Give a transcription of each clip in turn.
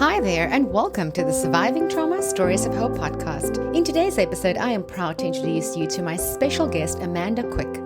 Hi there, and welcome to the Surviving Trauma Stories of Hope podcast. In today's episode, I am proud to introduce you to my special guest, Amanda Quick.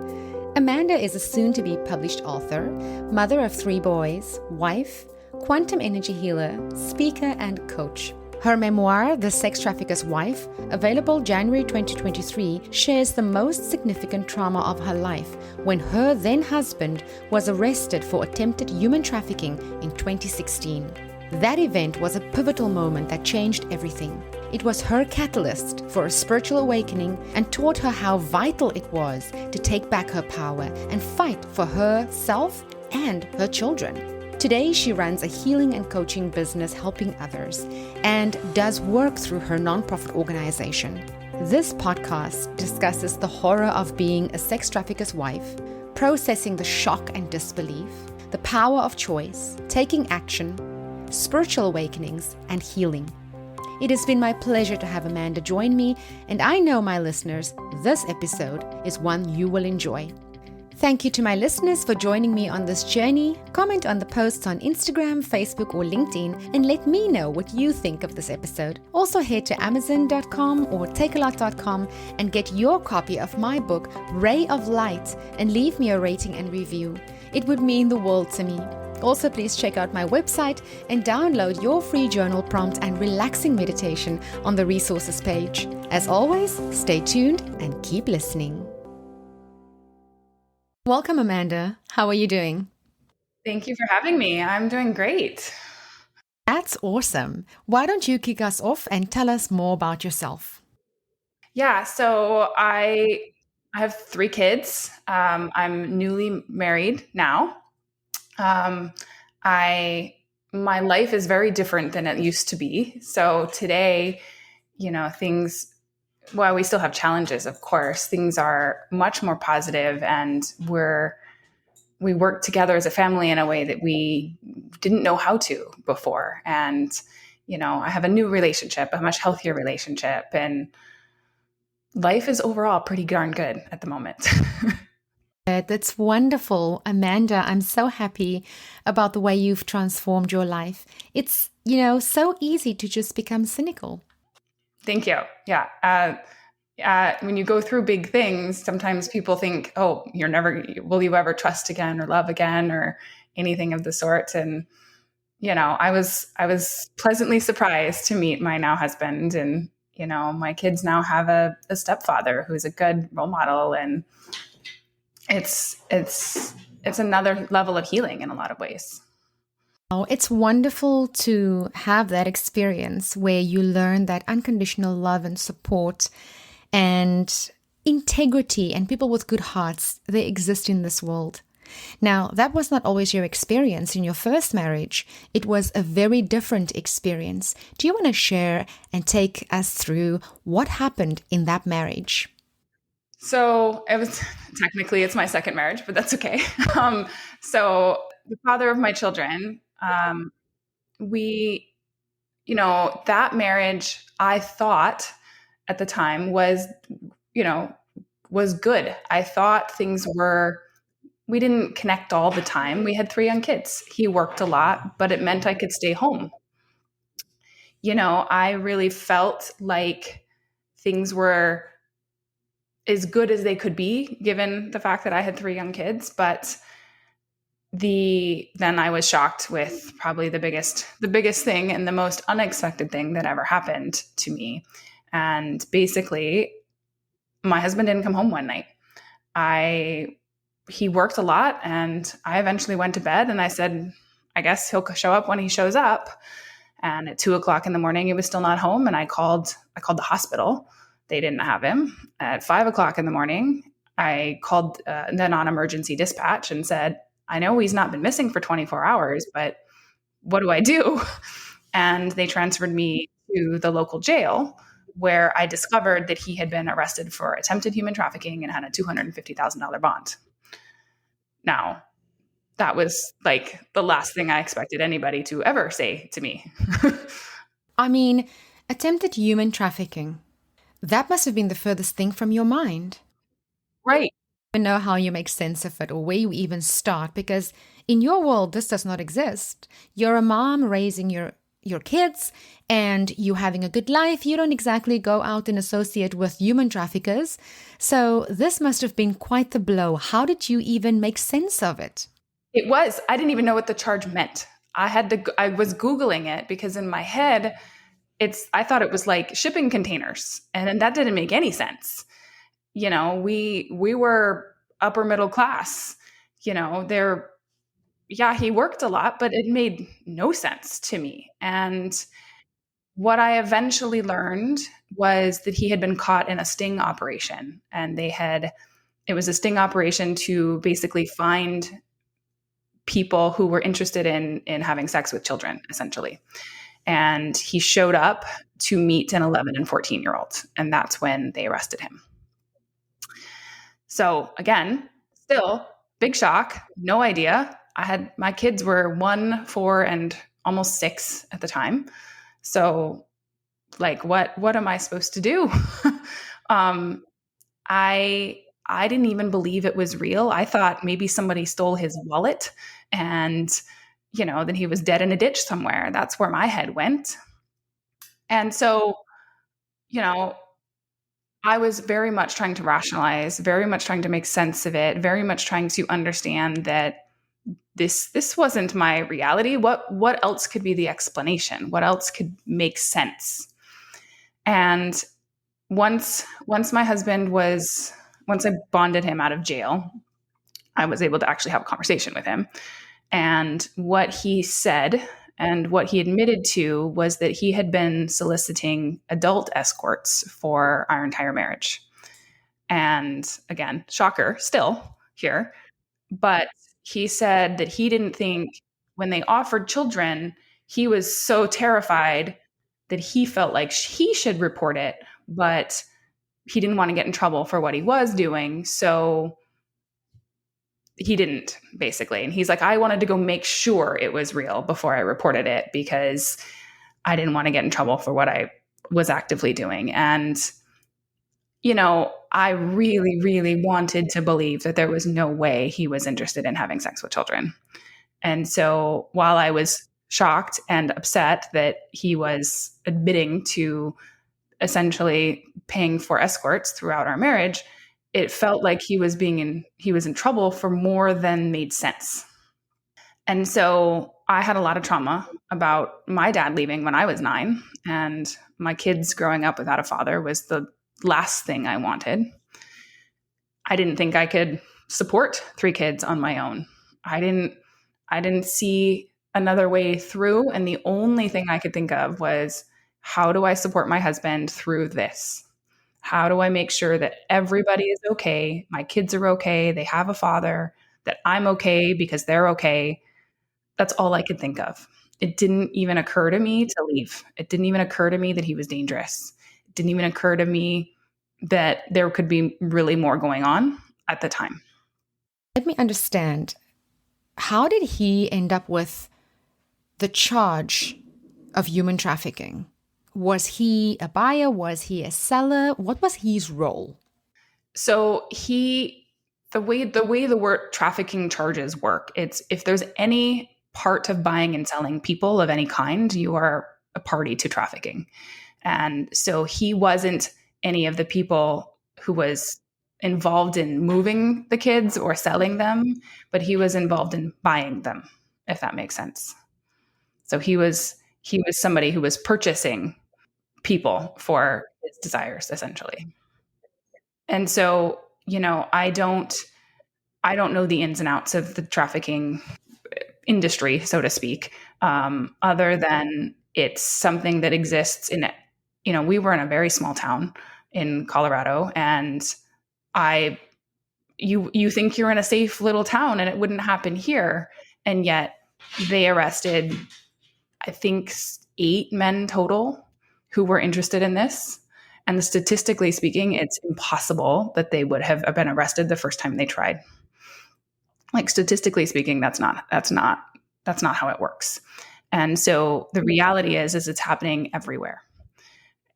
Amanda is a soon-to-be published author, mother of 3 boys, wife, quantum energy healer, speaker, and coach. Her memoir, The Sex Trafficker's Wife, available January 2023, shares the most significant trauma of her life when her then-husband was arrested for attempted human trafficking in 2016. That event was a pivotal moment that changed everything. It was her catalyst for a spiritual awakening and taught her how vital it was to take back her power and fight for herself and her children. Today, she runs a healing and coaching business helping others and does work through her nonprofit organization. This podcast discusses the horror of being a sex trafficker's wife, processing the shock and disbelief, the power of choice, taking action, spiritual awakenings, and healing. It has been my pleasure to have Amanda join me, and I know my listeners, this episode is one you will enjoy. Thank you to my listeners for joining me on this journey. Comment on the posts on Instagram, Facebook, or LinkedIn and let me know what you think of this episode. Also head to Amazon.com or takealot.com and get your copy of my book, Ray of Light, and leave me a rating and review. It would mean the world to me. Also, please check out my website and download your free journal prompt and relaxing meditation on the resources page. As always, stay tuned and keep listening. Welcome, Amanda. How are you doing? Thank you for having me. I'm doing great. That's awesome. Why don't you kick us off and tell us more about yourself? Yeah, so I have 3 kids. I'm newly married now. My life is very different than it used to be. So today, things, while we still have challenges, of course, things are much more positive, and we work together as a family in a way that we didn't know how to before. And, I have a new relationship, a much healthier relationship, and life is overall pretty darn good at the moment. That's wonderful. Amanda, I'm so happy about the way you've transformed your life. It's, so easy to just become cynical. Thank you. Yeah. When you go through big things, sometimes people think, oh, will you ever trust again or love again or anything of the sort? And, I was pleasantly surprised to meet my now husband, and, my kids now have a stepfather who's a good role model, and it's another level of healing in a lot of ways. Oh, it's wonderful to have that experience where you learn that unconditional love and support and integrity and people with good hearts, they exist in this world. Now, that was not always your experience in your first marriage. It was a very different experience. Do you want to share and take us through what happened in that marriage? So it's my second marriage, but that's okay. So the father of my children, we, that marriage, I thought at the time was good. I thought we didn't connect all the time. We had 3 young kids. He worked a lot, but it meant I could stay home. I really felt like things were as good as they could be, given the fact that I had 3 young kids. But then I was shocked with probably the biggest thing and the most unexpected thing that ever happened to me. And basically, my husband didn't come home one night. He worked a lot, and I eventually went to bed, and I said, I guess he'll show up when he shows up. And at 2:00 in the morning, he was still not home. And I called the hospital. They didn't have him. At 5:00 in the morning, I called the non-emergency dispatch and said, I know he's not been missing for 24 hours, but what do I do? And they transferred me to the local jail, where I discovered that he had been arrested for attempted human trafficking and had a $250,000 bond. Now, that was like the last thing I expected anybody to ever say to me. I mean, attempted human trafficking. That must have been the furthest thing from your mind. Right. I don't know how you make sense of it or where you even start, because in your world, this does not exist. You're a mom raising your your kids and you having a good life, you don't exactly go out and associate with human traffickers. So this must have been quite the blow. How did you even make sense of it? It was. I didn't even know what the charge meant. I was Googling it because in my head, I thought it was like shipping containers. And then that didn't make any sense. We were upper middle class. Yeah, he worked a lot, but it made no sense to me. And what I eventually learned was that he had been caught in a sting operation, and it was a sting operation to basically find people who were interested in having sex with children, essentially. And he showed up to meet an 11 and 14-year-old, and that's when they arrested him. So again, still big shock, no idea. My kids were 1, 4, and almost 6 at the time. So like, what am I supposed to do? um, I didn't even believe it was real. I thought maybe somebody stole his wallet and, then he was dead in a ditch somewhere. That's where my head went. And so, you know, I was very much trying to rationalize, very much trying to make sense of it, very much trying to understand that this wasn't my reality. What else could be the explanation? What else could make sense? And once my husband once I bonded him out of jail, I was able to actually have a conversation with him. And what he said and what he admitted to was that he had been soliciting adult escorts for our entire marriage. And again, shocker still here. But he said that he didn't think when they offered children, he was so terrified that he felt like he should report it, but he didn't want to get in trouble for what he was doing. So he didn't, basically. And he's like, I wanted to go make sure it was real before I reported it because I didn't want to get in trouble for what I was actively doing. And, I really, really wanted to believe that there was no way he was interested in having sex with children. And so while I was shocked and upset that he was admitting to essentially paying for escorts throughout our marriage, it felt like he was in trouble for more than made sense. And so I had a lot of trauma about my dad leaving when I was 9, and my kids growing up without a father was the last thing I wanted. I didn't think I could support 3 kids on my own. I didn't see another way through, and the only thing I could think of was, how do I support my husband through this? How do I make sure that everybody is okay? My kids are okay. They have a father, that I'm okay because they're okay. That's all I could think of. It didn't even occur to me to leave. It didn't even occur to me that he was dangerous. It didn't even occur to me that there could be really more going on at the time. Let me understand. How did he end up with the charge of human trafficking? Was he a buyer? Was he a seller? What was his role? So the way the word trafficking charges work, it's if there's any part of buying and selling people of any kind, you are a party to trafficking. And so he wasn't any of the people who was involved in moving the kids or selling them, but he was involved in buying them, if that makes sense. So he was somebody who was purchasing people for his desires, essentially. And so, I don't know the ins and outs of the trafficking industry, so to speak, other than it's something that exists in it. We were in a very small town in Colorado, and you think you're in a safe little town and it wouldn't happen here. And yet they arrested, I think, 8 men total who were interested in this. And statistically speaking, it's impossible that they would have been arrested the first time they tried. Like, statistically speaking, that's not how it works. And so the reality is it's happening everywhere.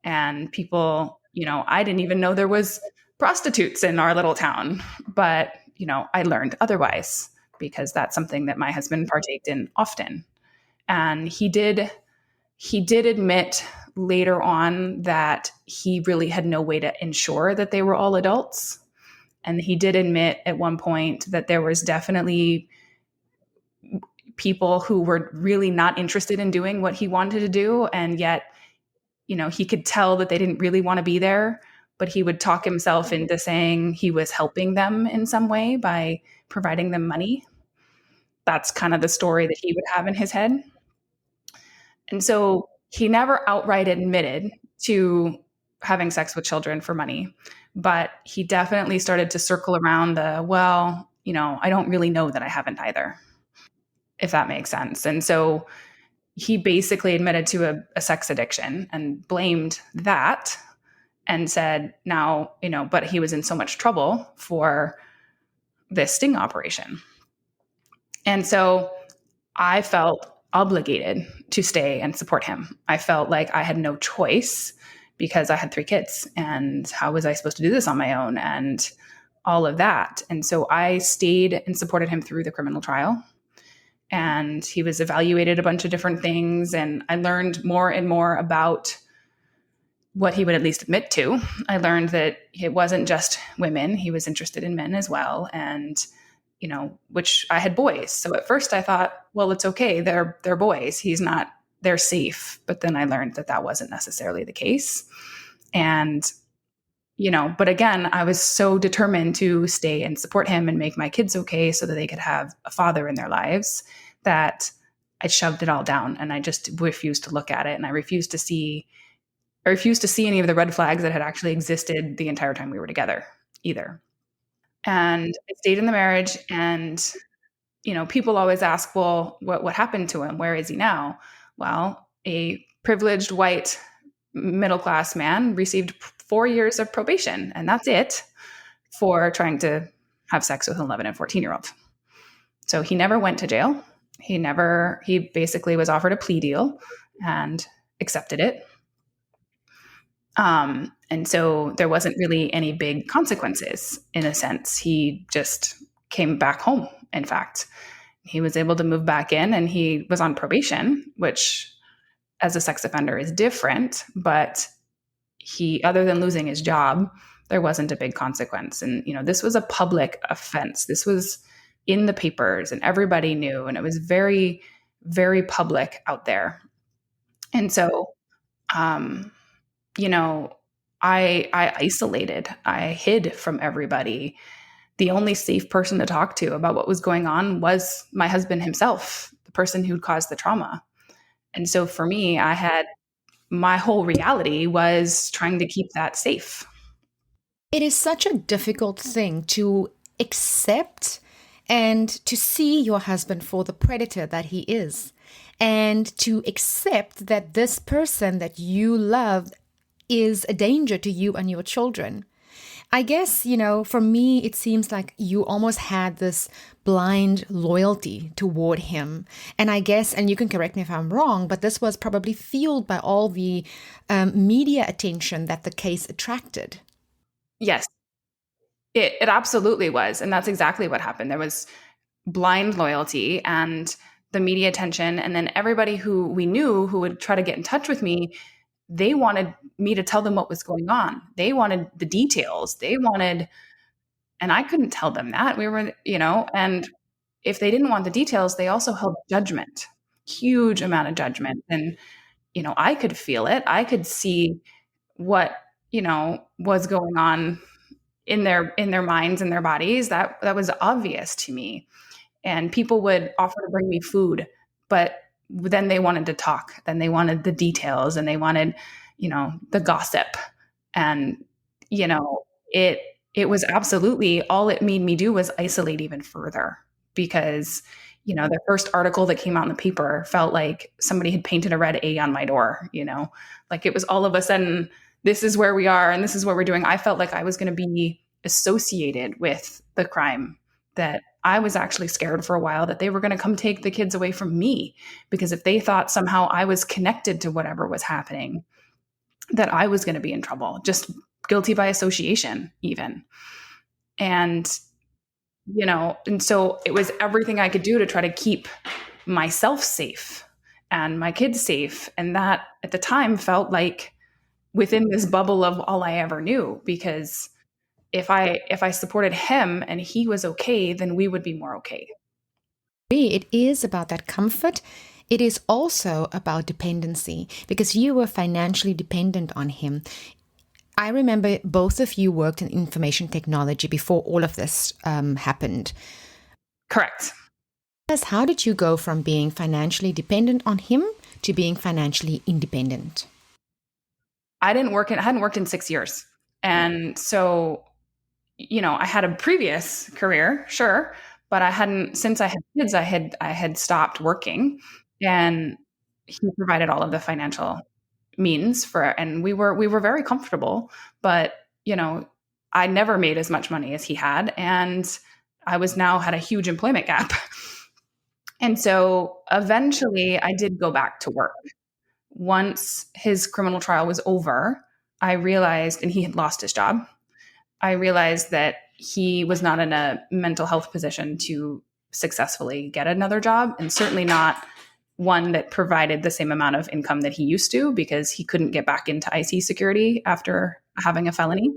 And people, I didn't even know there was prostitutes in our little town, but, I learned otherwise because that's something that my husband partaked in often. And he He did admit later on that he really had no way to ensure that they were all adults. And he did admit at one point that there was definitely people who were really not interested in doing what he wanted to do. And yet, he could tell that they didn't really want to be there, but he would talk himself into saying he was helping them in some way by providing them money. That's kind of the story that he would have in his head. And so he never outright admitted to having sex with children for money, but he definitely started to circle around I don't really know that I haven't either, if that makes sense. And so he basically admitted to a sex addiction and blamed that and said, but he was in so much trouble for this sting operation. And so I felt obligated to stay and support him. I felt like I had no choice because I had 3 kids, and how was I supposed to do this on my own and all of that. And so I stayed and supported him through the criminal trial. And he was evaluated a bunch of different things, and I learned more and more about what he would at least admit to. I learned that it wasn't just women, he was interested in men as well. And which I had boys. So at first I thought, well, it's okay. They're boys. They're safe. But then I learned that that wasn't necessarily the case. And, but again, I was so determined to stay and support him and make my kids okay so that they could have a father in their lives that I shoved it all down, and I just refused to look at it. And I refused to see any of the red flags that had actually existed the entire time we were together either. And I stayed in the marriage, and people always ask, well, what happened to him? Where is he now? Well, a privileged white middle class man received 4 years of probation, and that's it, for trying to have sex with an 11 and 14-year-old. So he never went to jail. He basically was offered a plea deal and accepted it. And so there wasn't really any big consequences in a sense. He just came back home. In fact, he was able to move back in, and he was on probation, which as a sex offender is different, but other than losing his job, there wasn't a big consequence. And, this was a public offense. This was in the papers and everybody knew, and it was very, very public out there. And so, I isolated. I hid from everybody. The only safe person to talk to about what was going on was my husband himself, the person who'd caused the trauma. And so for me, my whole reality was trying to keep that safe. It is such a difficult thing to accept and to see your husband for the predator that he is, and to accept that this person that you love is a danger to you and your children. I guess, for me, it seems like you almost had this blind loyalty toward him. And I guess, and you can correct me if I'm wrong, but this was probably fueled by all the media attention that the case attracted. Yes, it absolutely was. And that's exactly what happened. There was blind loyalty and the media attention. And then everybody who we knew who would try to get in touch with me, they wanted me to tell them what was going on. They wanted the details. And I couldn't tell them that. We were, and if they didn't want the details, they also held judgment, huge amount of judgment. And, I could feel it. I could see what, was going on in their minds and their bodies. That was obvious to me. And people would offer to bring me food, but then they wanted to talk. Then they wanted the details, and they wanted, the gossip. And, it was absolutely, all it made me do was isolate even further, because, the first article that came out in the paper felt like somebody had painted a red A on my door, like it was all of a sudden, this is where we are and this is what we're doing. I felt like I was going to be associated with the crime, that I was actually scared for a while that they were going to come take the kids away from me, because if they thought somehow I was connected to whatever was happening, that I was going to be in trouble, just guilty by association even. And, and so it was everything I could do to try to keep myself safe and my kids safe. And that at the time felt like within this bubble of all I ever knew, because if I supported him and he was okay, then we would be more okay. It is about that comfort. It is also about dependency because you were financially dependent on him. I remember both of you worked in information technology before all of this happened. Correct. How did you go from being financially dependent on him to being financially independent? I hadn't worked in 6 years. And so, I had a previous career, sure, but I hadn't, since I had kids, I had stopped working, and he provided all of the financial means for it, and we were very comfortable, but I never made as much money as he had, and I was now had a huge employment gap. And so eventually I did go back to work. Once his criminal trial was over, I realized, and he had lost his job, I realized that he was not in a mental health position to successfully get another job, and certainly not one that provided the same amount of income that he used to, because he couldn't get back into IC security after having a felony.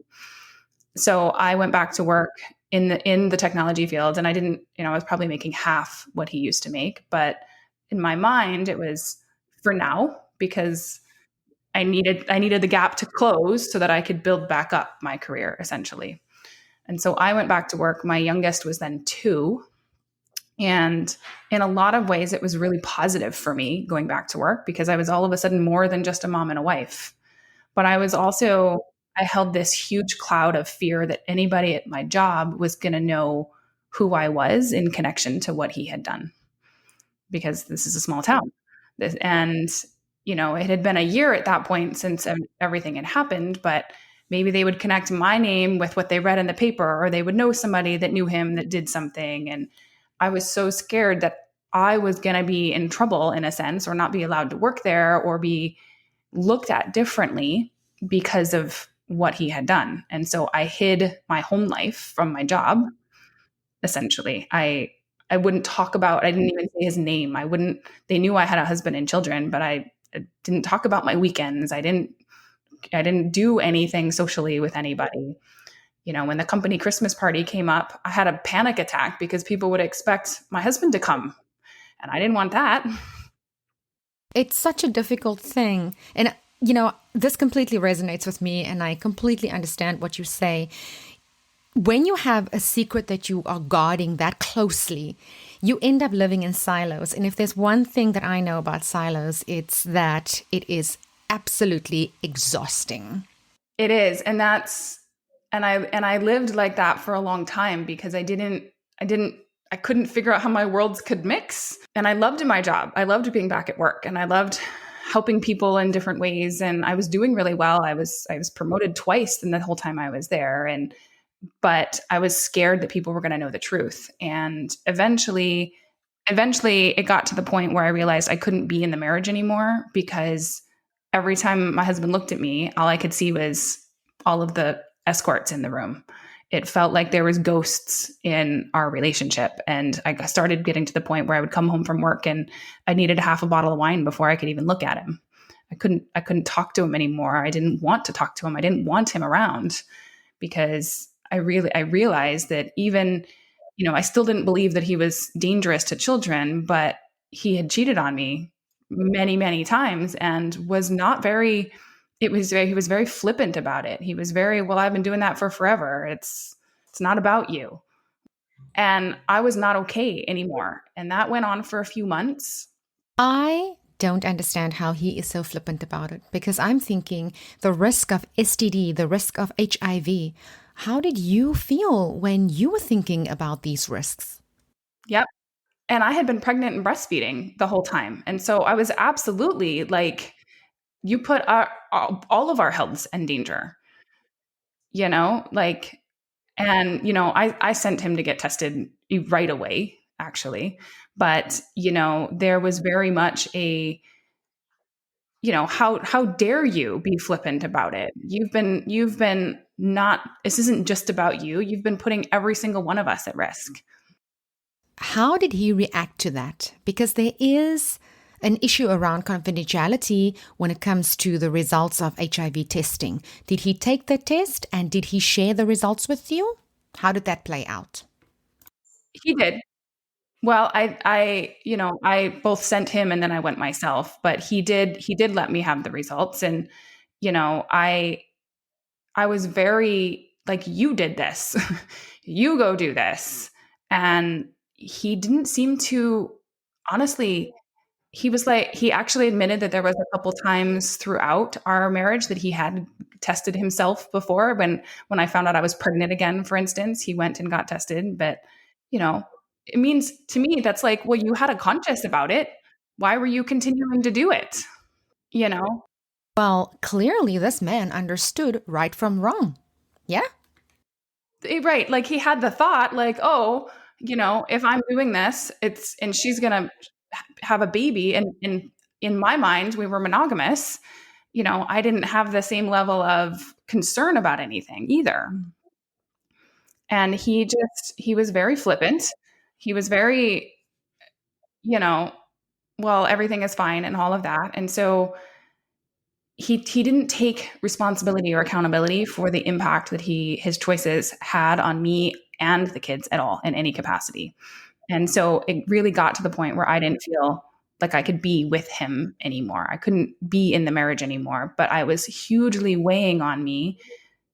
So I went back to work in the technology field, and I didn't, I was probably making half what he used to make, but in my mind it was for now, because I needed the gap to close so that I could build back up my career essentially. And so I went back to work. My youngest was then 2. And in a lot of ways, it was really positive for me going back to work, because I was all of a sudden more than just a mom and a wife. But I held this huge cloud of fear that anybody at my job was going to know who I was in connection to what he had done, because this is a small town. And, it had been a year at that point since everything had happened, but maybe they would connect my name with what they read in the paper, or they would know somebody that knew him that did something. And I was so scared that I was going to be in trouble in a sense, or not be allowed to work there, or be looked at differently because of what he had done. And so I hid my home life from my job. Essentially, I wouldn't talk about, I didn't even say his name. They knew I had a husband and children, but I didn't talk about my weekends. I didn't do anything socially with anybody. When the company Christmas party came up, I had a panic attack because people would expect my husband to come, and I didn't want that. It's such a difficult thing. And, this completely resonates with me, and I completely understand what you say. When you have a secret that you are guarding that closely, you end up living in silos. And if there's one thing that I know about silos, it's that it is absolutely exhausting. It is. And I lived like that for a long time, because I couldn't figure out how my worlds could mix. And I loved my job. I loved being back at work, and I loved helping people in different ways. And I was doing really well. I was promoted twice in the whole time I was there. But I was scared that people were going to know the truth. And eventually it got to the point where I realized I couldn't be in the marriage anymore, because every time my husband looked at me, all I could see was all of the escorts in the room. It felt like there was ghosts in our relationship. And I started getting to the point where I would come home from work and I needed half a bottle of wine before I could even look at him. I couldn't talk to him anymore. I didn't want to talk to him. I didn't want him around, because I realized that even, I still didn't believe that he was dangerous to children, but he had cheated on me many, many times, and was not very, he was very flippant about it. He was very, well, I've been doing that for forever. It's not about you. And I was not okay anymore. And that went on for a few months. I don't understand how he is so flippant about it, because I'm thinking the risk of STD, the risk of HIV. How did you feel when you were thinking about these risks? Yep. And I had been pregnant and breastfeeding the whole time. And so I was absolutely like, you put all of our healths in danger, like, and, I sent him to get tested right away, actually. But, there was very much how dare you be flippant about it? You've been not, this isn't just about you. You've been putting every single one of us at risk. How did he react to that? Because there is an issue around confidentiality when it comes to the results of HIV testing. Did he take the test and did he share the results with you? How did that play out? He did. Well, I both sent him and then I went myself, but he did let me have the results. And, I was very like, you did this, you go do this. And he didn't seem to, honestly, he was like, he actually admitted that there was a couple times throughout our marriage that he had tested himself before. When I found out I was pregnant again, for instance, he went and got tested. But, you know, it means to me that's like, well, you had a conscience about it. Why were you continuing to do it? You know? Well, clearly this man understood right from wrong. Yeah? Right. Like he had the thought, like, oh, if I'm doing this, and she's gonna have a baby. And in my mind, we were monogamous. I didn't have the same level of concern about anything either. And he was very flippant. He was very, you know, well, everything is fine and all of that. And so he didn't take responsibility or accountability for the impact that his choices had on me and the kids at all in any capacity. And so it really got to the point where I didn't feel like I could be with him anymore. I couldn't be in the marriage anymore, but I was hugely weighing on me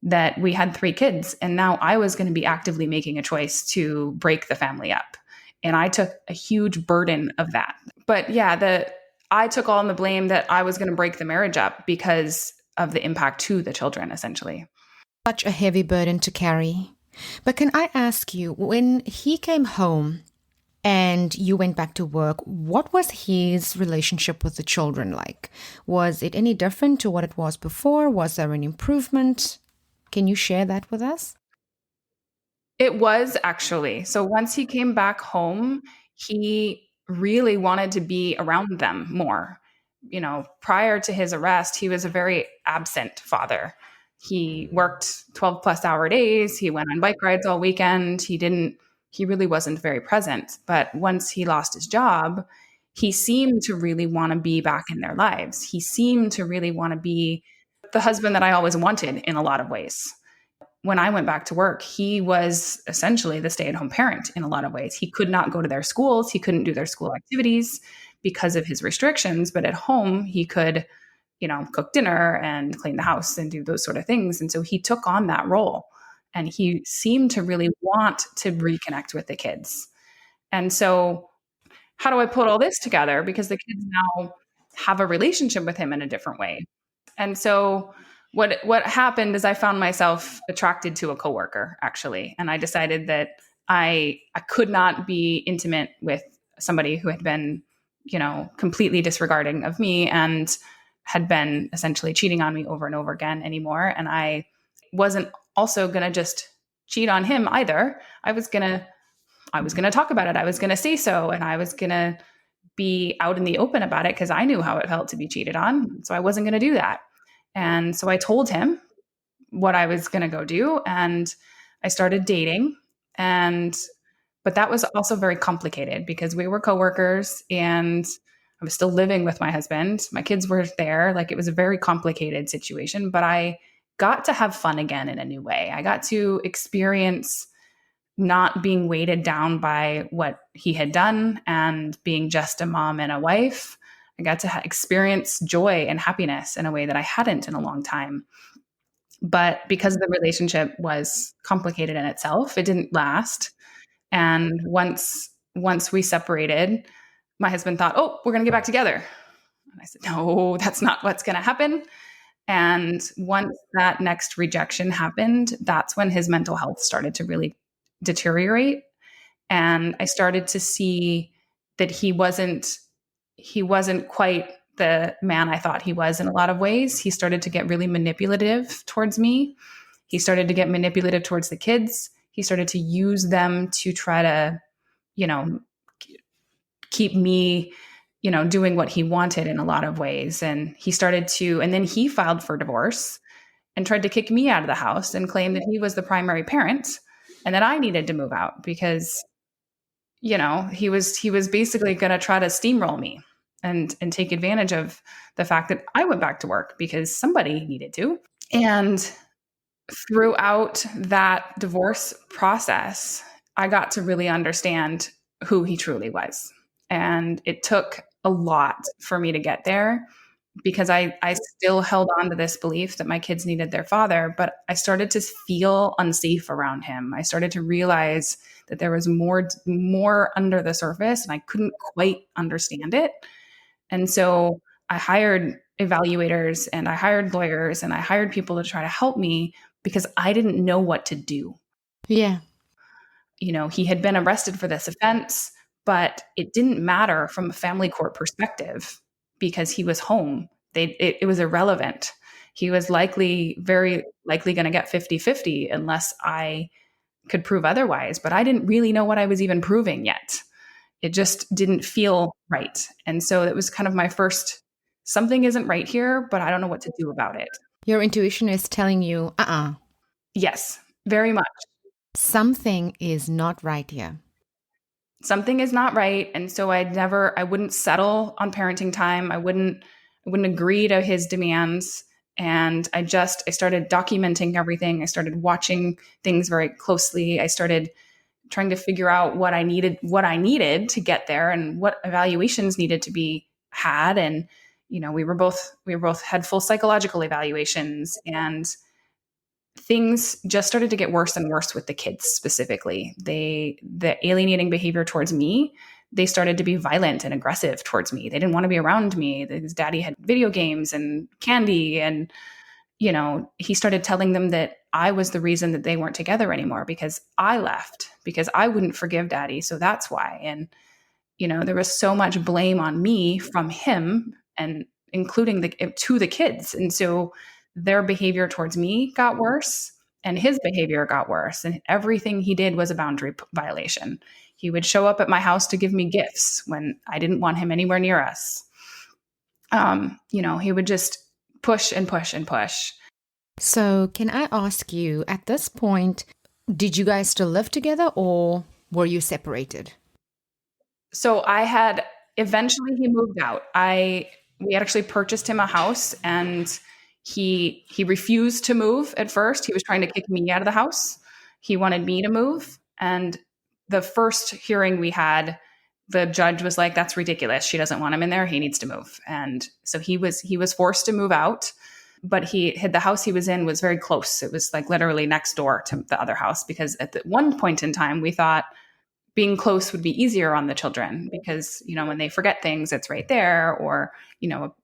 that we had 3 kids and now I was going to be actively making a choice to break the family up. And I took a huge burden of that. But yeah, I took all the blame that I was going to break the marriage up because of the impact to the children, essentially. Such a heavy burden to carry. But can I ask you, when he came home and you went back to work, what was his relationship with the children like? Was it any different to what it was before? Was there an improvement? Can you share that with us? It was actually. So once he came back home, he really wanted to be around them more. Prior to his arrest, he was a very absent father. He worked 12 plus hour days. He went on bike rides all weekend. He really wasn't very present. But once he lost his job, he seemed to really want to be back in their lives. He seemed to really want to be the husband that I always wanted in a lot of ways. When I went back to work, he was essentially the stay-at-home parent in a lot of ways. He could not go to their schools. He couldn't do their school activities because of his restrictions. But at home, he could, cook dinner and clean the house and do those sort of things. And so he took on that role. And he seemed to really want to reconnect with the kids. And so, how do I put all this together? Because the kids now have a relationship with him in a different way. And so what happened is I found myself attracted to a coworker actually, and I decided that I could not be intimate with somebody who had been, completely disregarding of me and had been essentially cheating on me over and over again anymore. And I wasn't also going to just cheat on him either. I was going to talk about it. I was going to say so, and I was going to be out in the open about it because I knew how it felt to be cheated on. So I wasn't going to do that. And so I told him what I was going to go do, and I started dating. But that was also very complicated because we were coworkers and I was still living with my husband. My kids were there. Like, it was a very complicated situation, but I got to have fun again in a new way. I got to experience not being weighted down by what he had done and being just a mom and a wife. I got to experience joy and happiness in a way that I hadn't in a long time. But because the relationship was complicated in itself, it didn't last. And once we separated, my husband thought, "Oh, we're going to get back together." And I said, "No, that's not what's going to happen." And once that next rejection happened, that's when his mental health started to really deteriorate. And I started to see that he wasn't quite the man I thought he was in a lot of ways. He started to get really manipulative towards me. He started to get manipulative towards the kids. He started to use them to try to, you know, keep me, doing what he wanted in a lot of ways. And then he filed for divorce and tried to kick me out of the house and claim that he was the primary parent and that I needed to move out because, he was basically going to try to steamroll me. and take advantage of the fact that I went back to work because somebody needed to. And throughout that divorce process, I got to really understand who he truly was. And it took a lot for me to get there because I still held on to this belief that my kids needed their father, but I started to feel unsafe around him. I started to realize that there was more under the surface and I couldn't quite understand it. And so I hired evaluators and I hired lawyers and I hired people to try to help me because I didn't know what to do. Yeah. He had been arrested for this offense, but it didn't matter from a family court perspective because he was home. It was irrelevant. He was very likely going to get 50-50 unless I could prove otherwise. But I didn't really know what I was even proving yet. It just didn't feel right. And so it was kind of my first, something isn't right here, but I don't know what to do about it. Your intuition is telling you, Yes, very much. something is not right here. Something is not right. And so I wouldn't settle on parenting time. I wouldn't agree to his demands. And I started documenting everything. I started watching things very closely. I started trying to figure out what I needed to get there and what evaluations needed to be had. And, we were both had full psychological evaluations, and things just started to get worse and worse with the kids specifically. The alienating behavior towards me, they started to be violent and aggressive towards me. They didn't want to be around me. His daddy had video games and candy, and he started telling them that I was the reason that they weren't together anymore because I left, because I wouldn't forgive daddy. So that's why. And, there was so much blame on me from him and including to the kids. And so their behavior towards me got worse and his behavior got worse. And everything he did was a boundary violation. He would show up at my house to give me gifts when I didn't want him anywhere near us. He would just push and push and push. So, can I ask you, at this point, did you guys still live together or were you separated? So eventually he moved out. We had actually purchased him a house, and he refused to move at first. He was trying to kick me out of the house. He wanted me to move. And the first hearing we had, the judge was like, "That's ridiculous. She doesn't want him in there. He needs to move." And so he was forced to move out. But the house he was in was very close. It was like literally next door to the other house, because at one point in time we thought being close would be easier on the children because, when they forget things, it's right there, or,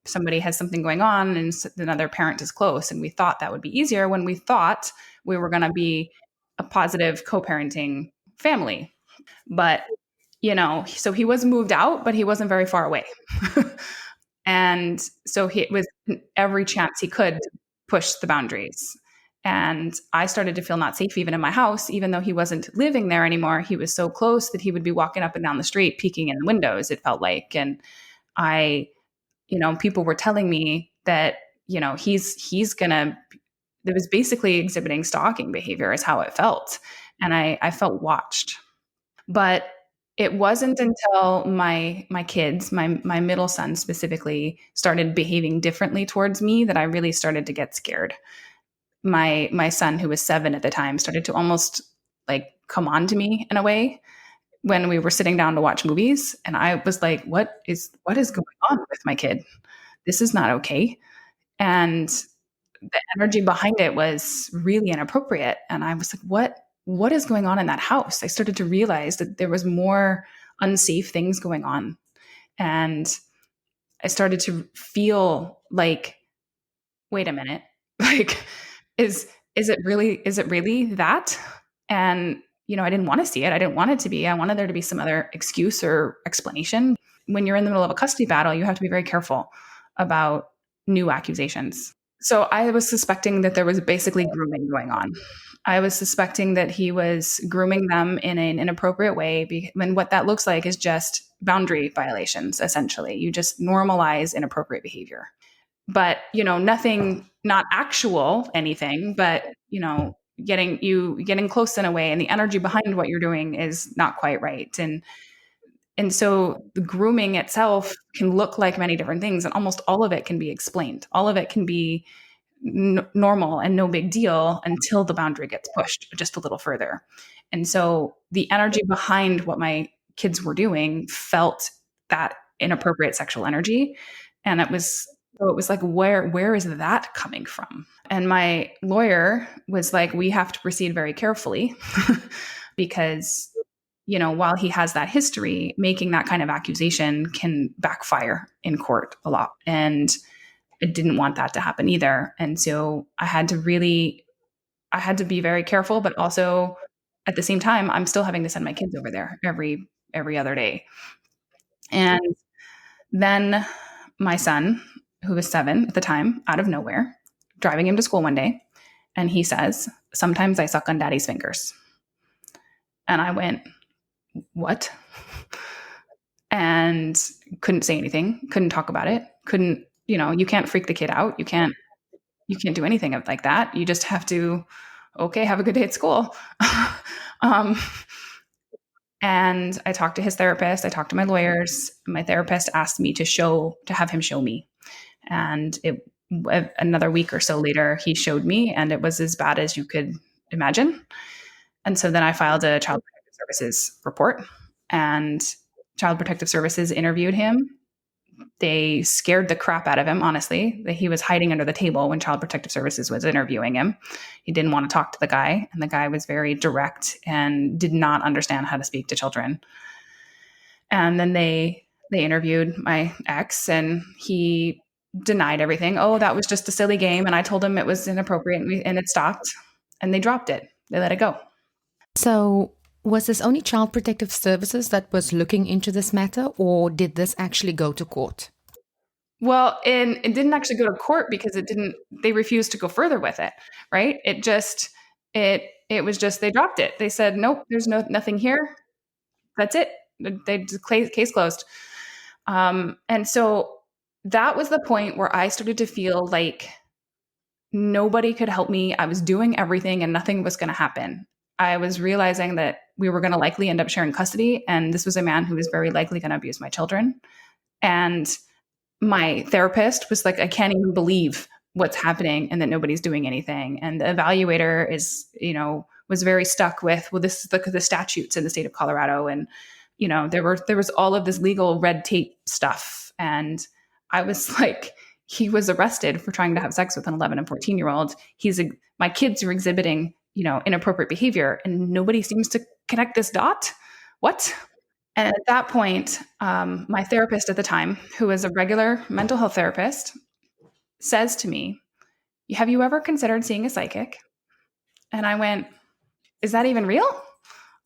somebody has something going on and another parent is close. And we thought that would be easier when we thought we were going to be a positive co-parenting family. But, so he was moved out, but he wasn't very far away. And so he was every chance he could to push the boundaries. And I started to feel not safe even in my house, even though he wasn't living there anymore. He was so close that he would be walking up and down the street, peeking in the windows, it felt like. And people were telling me that, he's going to, it was basically exhibiting stalking behavior is how it felt. And I felt watched. But it wasn't until my kids, my middle son specifically, started behaving differently towards me that I really started to get scared. My son, who was 7 at the time, started to almost like come on to me in a way when we were sitting down to watch movies, and I was like, what is going on with my kid? This is not okay. And the energy behind it was really inappropriate, and I was like, what is going on in that house? I started to realize that there was more unsafe things going on, and I started to feel like, wait a minute, like is it really that? And I didn't want to see it. I didn't want it to be. I wanted there to be some other excuse or explanation. When you're in the middle of a custody battle, you have to be very careful about new accusations. So I was suspecting that there was basically grooming going on. I was suspecting that he was grooming them in an inappropriate way. And what that looks like is just boundary violations, essentially. You just normalize inappropriate behavior. But, nothing, not actual anything, but, getting close in a way, and the energy behind what you're doing is not quite right. And And so the grooming itself can look like many different things, and almost all of it can be explained. All of it can be normal and no big deal until the boundary gets pushed just a little further. And so the energy behind what my kids were doing felt that inappropriate sexual energy. And it was like, where is that coming from? And my lawyer was like, we have to proceed very carefully because, while he has that history, making that kind of accusation can backfire in court a lot. And I didn't want that to happen either. And so I had to be very careful, but also at the same time, I'm still having to send my kids over there every other day. And then my son, who was 7 at the time, out of nowhere, driving him to school one day, and he says, "Sometimes I suck on daddy's fingers." And I went, "What?" And couldn't say anything, couldn't talk about it, couldn't, you can't freak the kid out. You can't do anything like that. You just have to, okay, have a good day at school. um, and I talked to his therapist. I talked to my lawyers. My therapist asked me to have him show me. And another week or so later, he showed me, and it was as bad as you could imagine. And so then I filed a Child Protective Services report, and Child Protective Services interviewed him. They scared the crap out of him, honestly. That he was hiding under the table when Child Protective Services was interviewing him. He didn't want to talk to the guy, and the guy was very direct and did not understand how to speak to children. And then they interviewed my ex, and he denied everything. Oh, that was just a silly game, and I told him it was inappropriate, and it stopped. And they dropped it. They let it go. So, was this only Child Protective Services that was looking into this matter, or did this actually go to court? Well, and it didn't actually go to court because they refused to go further with it, right? It was just, they dropped it. They said, nope, there's nothing here. That's it. Case closed. And so that was the point where I started to feel like nobody could help me. I was doing everything and nothing was going to happen. I was realizing that we were going to likely end up sharing custody, and this was a man who was very likely going to abuse my children. And my therapist was like, I can't even believe what's happening and that nobody's doing anything. And the evaluator was very stuck with, well, this is the statutes in the state of Colorado. And, there was all of this legal red tape stuff. And I was like, he was arrested for trying to have sex with an 11 and 14-year-old. My kids are exhibiting, inappropriate behavior, and nobody seems to connect this dot. What? And at that point, my therapist at the time, who was a regular mental health therapist, says to me, "Have you ever considered seeing a psychic?" And I went, "Is that even real?"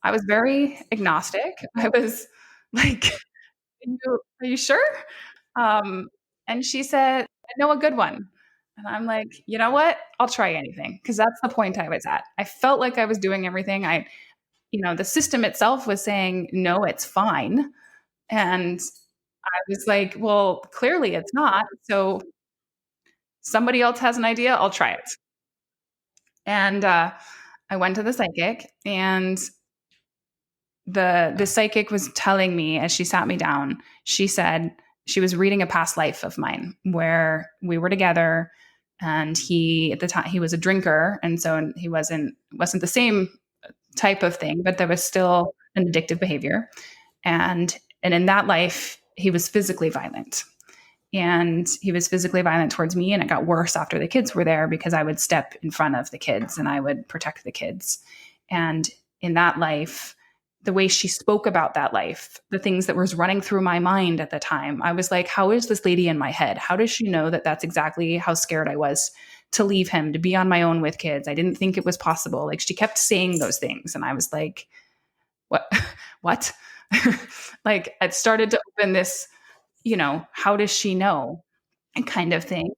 I was very agnostic. I was like, "Are you sure?" And she said, "I know a good one." And I'm like, you know what? I'll try anything, because that's the point I was at. I felt like I was doing everything. The system itself was saying, no, it's fine. And I was like, well, clearly it's not. So somebody else has an idea. I'll try it. And I went to the psychic, and the psychic was telling me, as she sat me down, she said she was reading a past life of mine where we were together, and at the time he was a drinker, and so he wasn't the same type of thing, but there was still an addictive behavior. And in that life, he was physically violent. And he was physically violent towards me, and it got worse after the kids were there, because I would step in front of the kids and I would protect the kids. And in that life, the way she spoke about that life, the things that was running through my mind at the time, I was like, how is this lady in my head? How does she know that that's exactly how scared I was to leave him, to be on my own with kids? I didn't think it was possible. Like, she kept saying those things. And I was like, what? What? Like, it started to open this, how does she know? And kind of thing.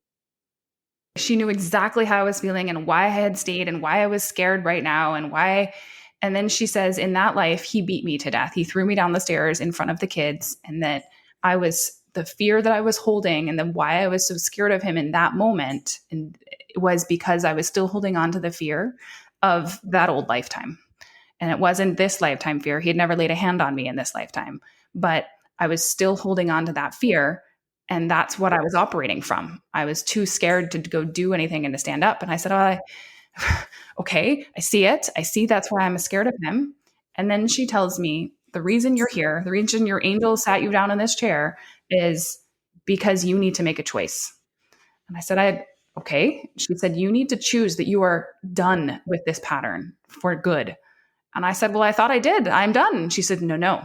She knew exactly how I was feeling and why I had stayed and why I was scared right now and why. And then she says, in that life, he beat me to death. He threw me down the stairs in front of the kids, and that the fear that I was holding, and then why I was so scared of him in that moment, and it was because I was still holding on to the fear of that old lifetime. And it wasn't this lifetime fear. He had never laid a hand on me in this lifetime. but I was still holding on to that fear. And that's what I was operating from. I was too scared to go do anything and to stand up. And I said, okay, I see it. I see that's why I'm scared of him. And then she tells me, the reason you're here, the reason your angel sat you down in this chair is because you need to make a choice. And I said, okay. She said, you need to choose that you are done with this pattern for good. And I said, well, I thought I did. I'm done. She said, no.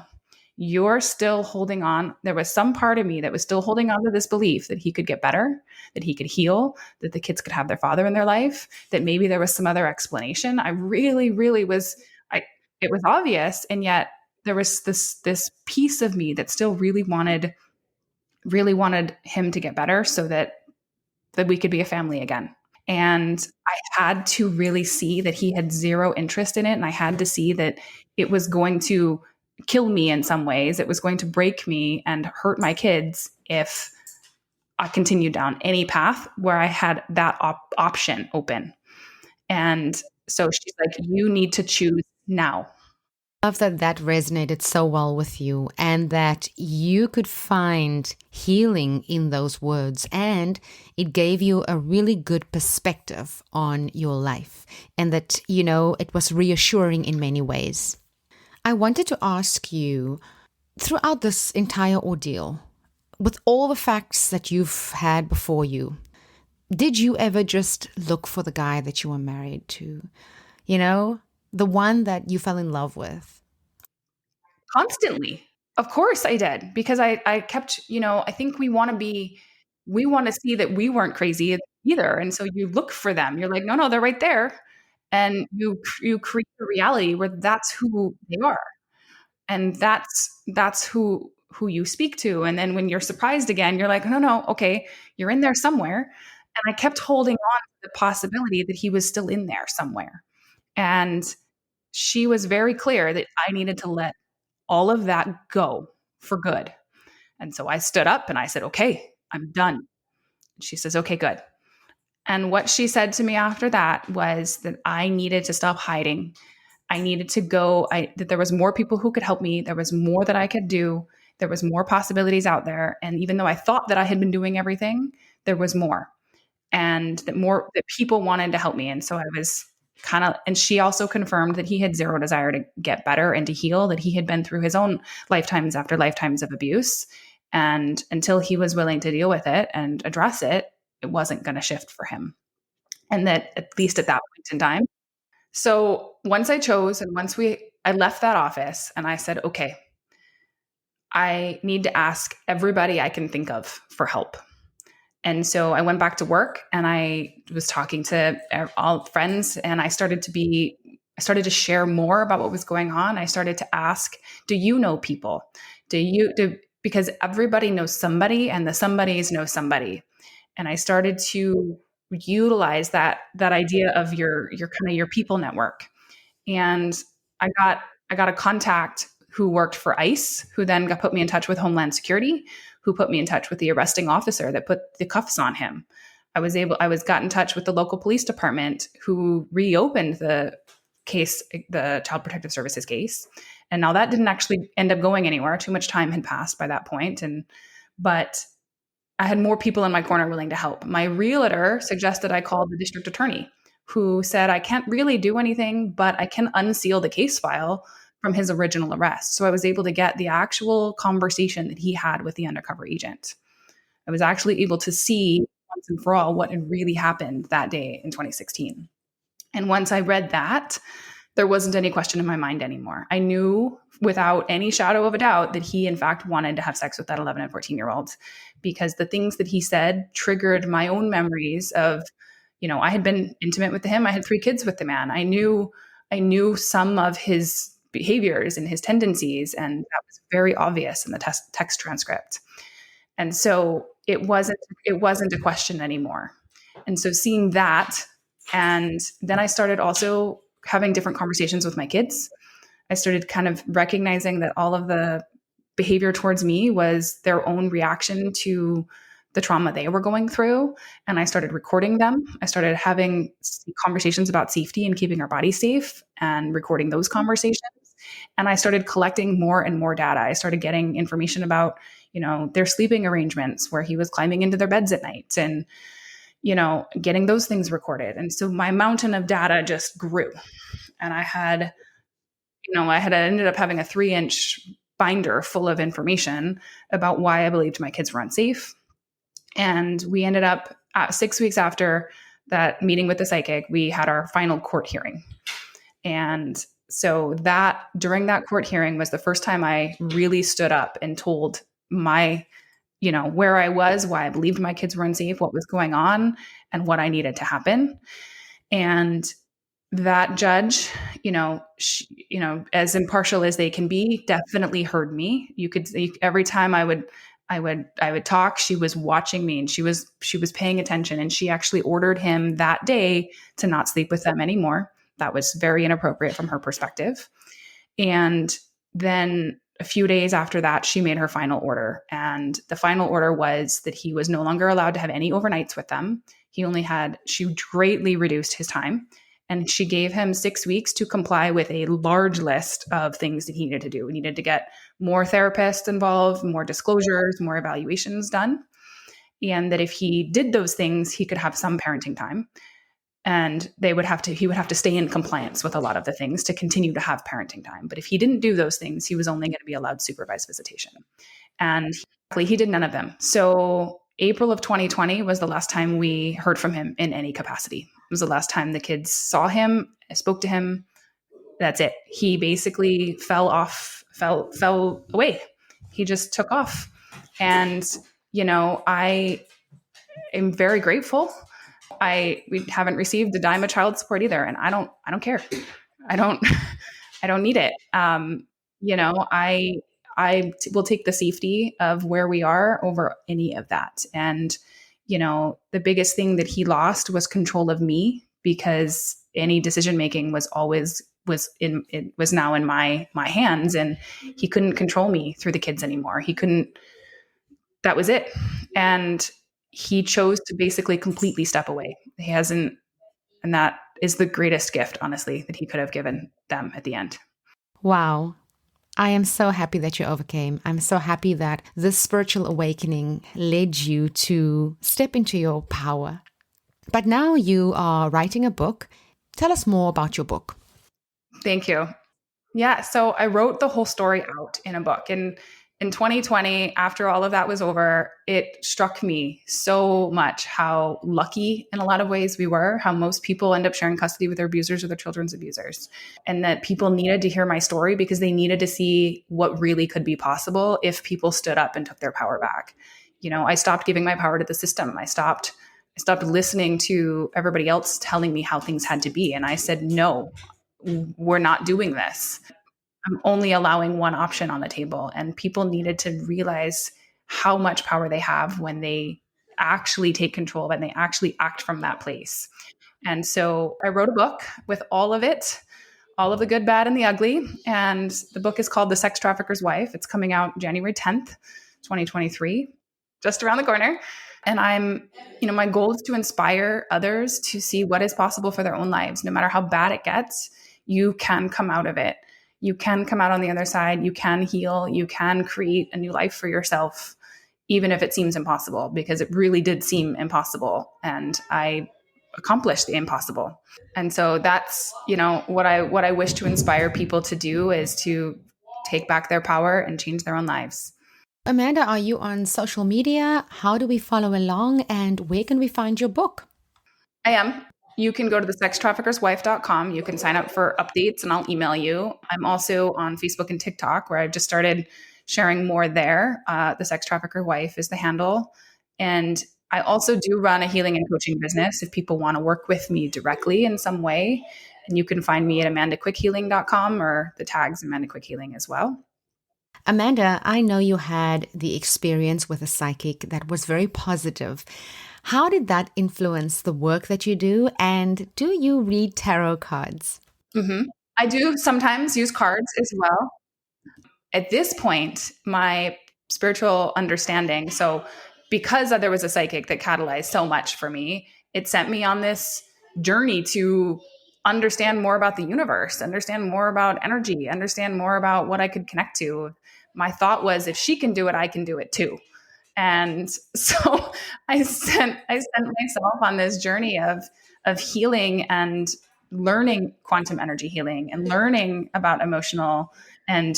You're still holding on. There was some part of me that was still holding on to this belief that he could get better, that he could heal, that the kids could have their father in their life, that maybe there was some other explanation. I really, really was, it was obvious. And yet there was this piece of me that still really wanted him to get better so that we could be a family again. And I had to really see that he had zero interest in it. And I had to see that it was going to kill me in some ways. It was going to break me and hurt my kids if I continued down any path where I had that option open. And so she's like, you need to choose now. Love that that resonated so well with you and that you could find healing in those words, and it gave you a really good perspective on your life, and that, it was reassuring in many ways. I wanted to ask you, throughout this entire ordeal, with all the facts that you've had before you, did you ever just look for the guy that you were married to? The one that you fell in love with? Constantly. Of course I did, because I kept, I think we want to see that we weren't crazy either. And so you look for them. You're like, no, they're right there. And you create a reality where that's who they are. And that's who you speak to. And then when you're surprised again, you're like, no, okay, you're in there somewhere. And I kept holding on to the possibility that he was still in there somewhere. And she was very clear that I needed to let all of that go for good. And so I stood up and I said, okay, I'm done. She says, okay, good. And what she said to me after that was that I needed to stop hiding. I needed to go, that there was more people who could help me. There was more that I could do. There was more possibilities out there. And even though I thought that I had been doing everything, there was more. And that people wanted to help me. And so I was and she also confirmed that he had zero desire to get better and to heal, that he had been through his own lifetimes after lifetimes of abuse. And until he was willing to deal with it and address it, it wasn't going to shift for him. And that at least at that point in time. So once I chose and I left that office and I said, okay, I need to ask everybody I can think of for help. And so I went back to work and I was talking to all friends, and I started to share more about what was going on. I started to ask, do you know people? Because everybody knows somebody and the somebodies know somebody. And I started to utilize that idea of your kind of your people network. And I got a contact who worked for ICE, who then put me in touch with Homeland Security, who put me in touch with the arresting officer that put the cuffs on him. I got in touch with the local police department, who reopened the case, the Child Protective Services case. And now that didn't actually end up going anywhere. Too much time had passed by that point. But I had more people in my corner willing to help. My realtor suggested I call the district attorney, who said, I can't really do anything, but I can unseal the case file from his original arrest. So I was able to get the actual conversation that he had with the undercover agent. I was actually able to see once and for all what had really happened that day in 2016. And once I read that, there wasn't any question in my mind anymore. I knew without any shadow of a doubt that he, in fact, wanted to have sex with that 11 and 14-year-old, because the things that he said triggered my own memories of, I had been intimate with him. I had 3 kids with the man. I knew some of his behaviors and his tendencies, and that was very obvious in the text transcript. And so it wasn't a question anymore. And so seeing that, and then I started also having different conversations with my kids. I started kind of recognizing that all of the behavior towards me was their own reaction to the trauma they were going through. And I started recording them. I started having conversations about safety and keeping our bodies safe and recording those conversations. And I started collecting more and more data. I started getting information about, their sleeping arrangements, where he was climbing into their beds at night, and, getting those things recorded. And so my mountain of data just grew. And I had ended up having a 3-inch binder full of information about why I believed my kids were unsafe. And we ended up 6 weeks after that meeting with the psychic, we had our final court hearing. And so that during that court hearing was the first time I really stood up and told where I was, why I believed my kids were unsafe, what was going on, and what I needed to happen. And that judge, as impartial as they can be, definitely heard me. Every time I would talk, she was watching me, and she was paying attention, and she actually ordered him that day to not sleep with them anymore. That was very inappropriate from her perspective. And then a few days after that, she made her final order. And the final order was that he was no longer allowed to have any overnights with them. She greatly reduced his time. And she gave him 6 weeks to comply with a large list of things that he needed to do. He needed to get more therapists involved, more disclosures, more evaluations done. And that if he did those things, he could have some parenting time. And he would have to stay in compliance with a lot of the things to continue to have parenting time. But if he didn't do those things, he was only going to be allowed supervised visitation. And he did none of them. So April of 2020 was the last time we heard from him in any capacity. It was the last time the kids saw him, spoke to him. That's it. He basically fell away. He just took off. And, I am very grateful. We haven't received a dime of child support either. And I don't care. I don't need it. I will take the safety of where we are over any of that. And, the biggest thing that he lost was control of me, because any decision making was now in my hands, and he couldn't control me through the kids anymore. That was it. And he chose to basically completely step away. And that is the greatest gift, honestly, that he could have given them at the end. Wow. I am so happy that you overcame. I'm so happy that this spiritual awakening led you to step into your power. But now you are writing a book. Tell us more about your book. Thank you. Yeah, so I wrote the whole story out in a book. And in 2020, after all of that was over, it struck me so much how lucky in a lot of ways we were, how most people end up sharing custody with their abusers or their children's abusers, and that people needed to hear my story because they needed to see what really could be possible if people stood up and took their power back. I stopped giving my power to the system. I stopped listening to everybody else telling me how things had to be. And I said, no, we're not doing this. I'm only allowing one option on the table. And people needed to realize how much power they have when they actually take control and they actually act from that place. And so I wrote a book with all of it, all of the good, bad, and the ugly. And the book is called The Sex Trafficker's Wife. It's coming out January 10th, 2023, just around the corner. And my goal is to inspire others to see what is possible for their own lives. No matter how bad it gets, you can come out of it. You can come out on the other side. You can heal. You can create a new life for yourself, even if it seems impossible, because it really did seem impossible. And I accomplished the impossible. And so that's, what I wish to inspire people to do is to take back their power and change their own lives. Amanda, are you on social media? How do we follow along, and where can we find your book? I am. You can go to thesextraffickerswife.com. You can sign up for updates and I'll email you. I'm also on Facebook and TikTok, where I've just started sharing more there. The Sex Trafficker Wife is the handle. And I also do run a healing and coaching business if people want to work with me directly in some way. And you can find me at amandaquickhealing.com, or the tags Amanda Quick Healing as well. Amanda, I know you had the experience with a psychic that was very positive. How did that influence the work that you do? And do you read tarot cards? Mm-hmm. I do sometimes use cards as well. At this point, my spiritual understanding, so because there was a psychic that catalyzed so much for me, it sent me on this journey to understand more about the universe, understand more about energy, understand more about what I could connect to. My thought was, if she can do it, I can do it too. And so I sent myself on this journey of healing and learning quantum energy healing and learning about emotional and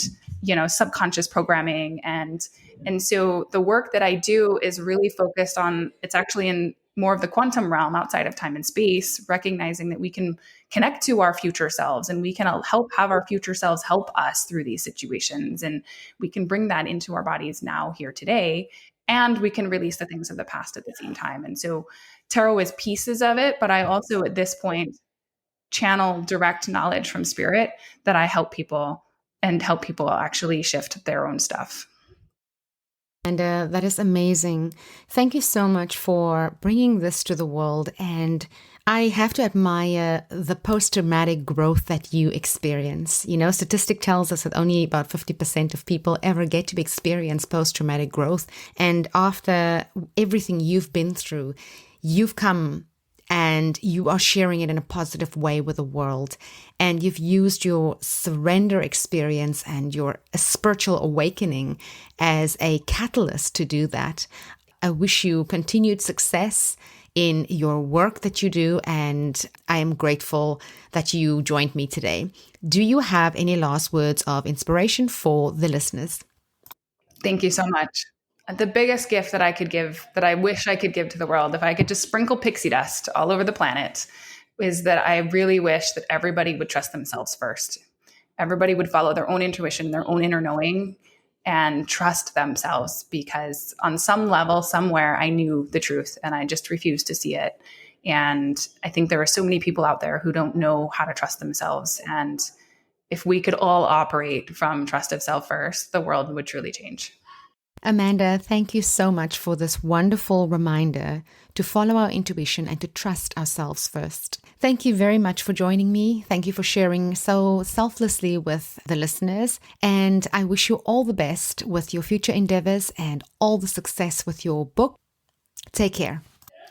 subconscious programming. And so the work that I do is really focused on, it's actually in more of the quantum realm outside of time and space, recognizing that we can connect to our future selves and we can have our future selves help us through these situations. And we can bring that into our bodies now, here, today, and we can release the things of the past at the same time. And so tarot is pieces of it, but I also at this point channel direct knowledge from spirit that I help people actually shift their own stuff. And that is amazing. Thank you so much for bringing this to the world. And I have to admire the post-traumatic growth that you experience. Statistic tells us that only about 50% of people ever get to experience post-traumatic growth. And after everything you've been through, you've come and you are sharing it in a positive way with the world. And you've used your surrender experience and your spiritual awakening as a catalyst to do that. I wish you continued success in your work that you do, and I am grateful that you joined me today. Do you have any last words of inspiration for the listeners? Thank you so much. The biggest gift that I could give, that I wish I could give to the world, if I could just sprinkle pixie dust all over the planet, is that I really wish that everybody would trust themselves first. Everybody would follow their own intuition, their own inner knowing, and trust themselves, because on some level, somewhere, I knew the truth and I just refused to see it. And I think there are so many people out there who don't know how to trust themselves. And if we could all operate from trust of self first, the world would truly change. Amanda, thank you so much for this wonderful reminder to follow our intuition and to trust ourselves first. Thank you very much for joining me. Thank you for sharing so selflessly with the listeners. And I wish you all the best with your future endeavors and all the success with your book. Take care.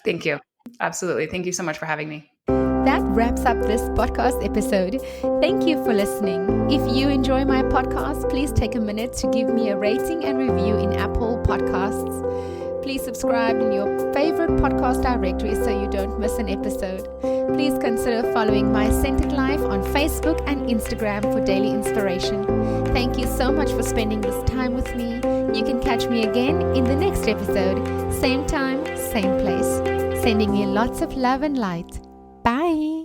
Thank you. Absolutely. Thank you so much for having me. That wraps up this podcast episode. Thank you for listening. If you enjoy my podcast, please take a minute to give me a rating and review in Apple Podcasts. Please subscribe in your favorite podcast directory so you don't miss an episode. Please consider following My Centered Life on Facebook and Instagram for daily inspiration. Thank you so much for spending this time with me. You can catch me again in the next episode. Same time, same place. Sending you lots of love and light. Bye.